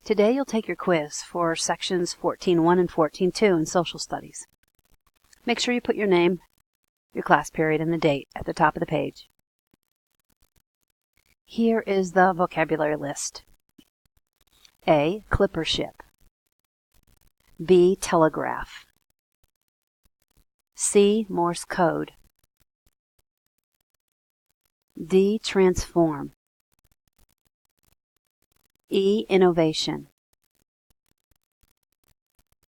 Today you'll take your quiz for sections 14.1 and 14.2 in Social Studies. Make sure you put your name, your class period, and the date at the top of the page. Here is the vocabulary list. A. Clipper ship. B. Telegraph. C. Morse code. D. Transform. E. Innovation.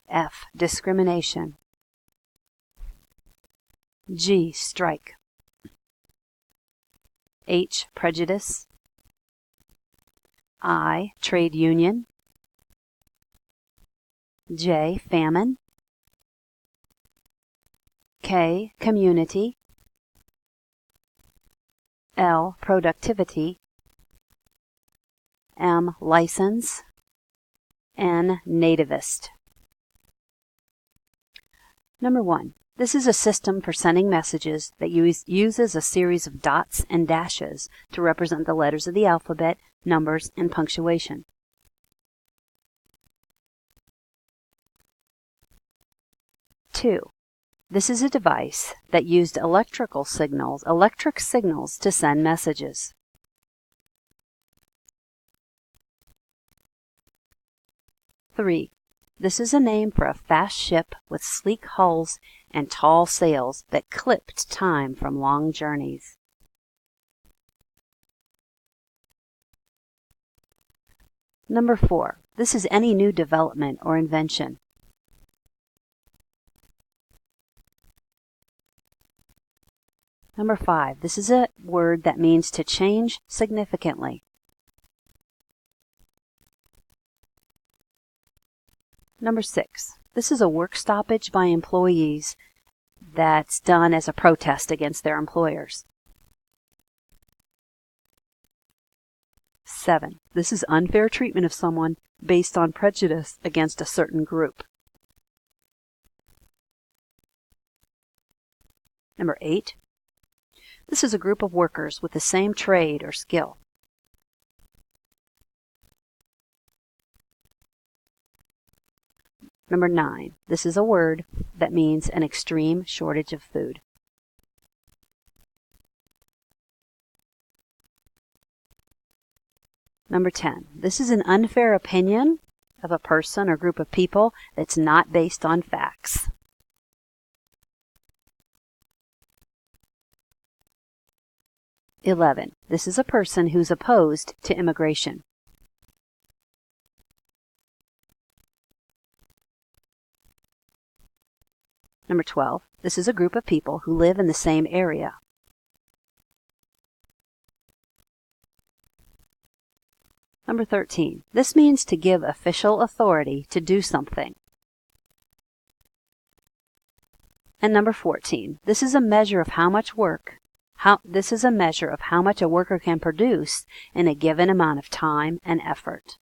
F. Discrimination. G. Strike. H. Prejudice. I. Trade union. J. Famine. K. Community. L. Productivity. M. License. N. Nativist. Number 1. This is a system for sending messages that uses a series of dots and dashes to represent the letters of the alphabet, numbers, and punctuation. Two. This is a device that used electric signals to send messages. 3. This is a name for a fast ship with sleek hulls and tall sails that clipped time from long journeys. Number 4. This is any new development or invention. Number 5. This is a word that means to change significantly. Number 6. This is a work stoppage by employees that's done as a protest against their employers. 7. This is unfair treatment of someone based on prejudice against a certain group. Number 8. This is a group of workers with the same trade or skill. Number 9. This is a word that means an extreme shortage of food. Number 10. This is an unfair opinion of a person or group of people that's not based on facts. (11) This is a person who's opposed to immigration. Number 12. This is a group of people who live in the same area. Number 13. This means to give official authority to do something. And number 14. This is a measure of how much work a worker can produce in a given amount of time and effort.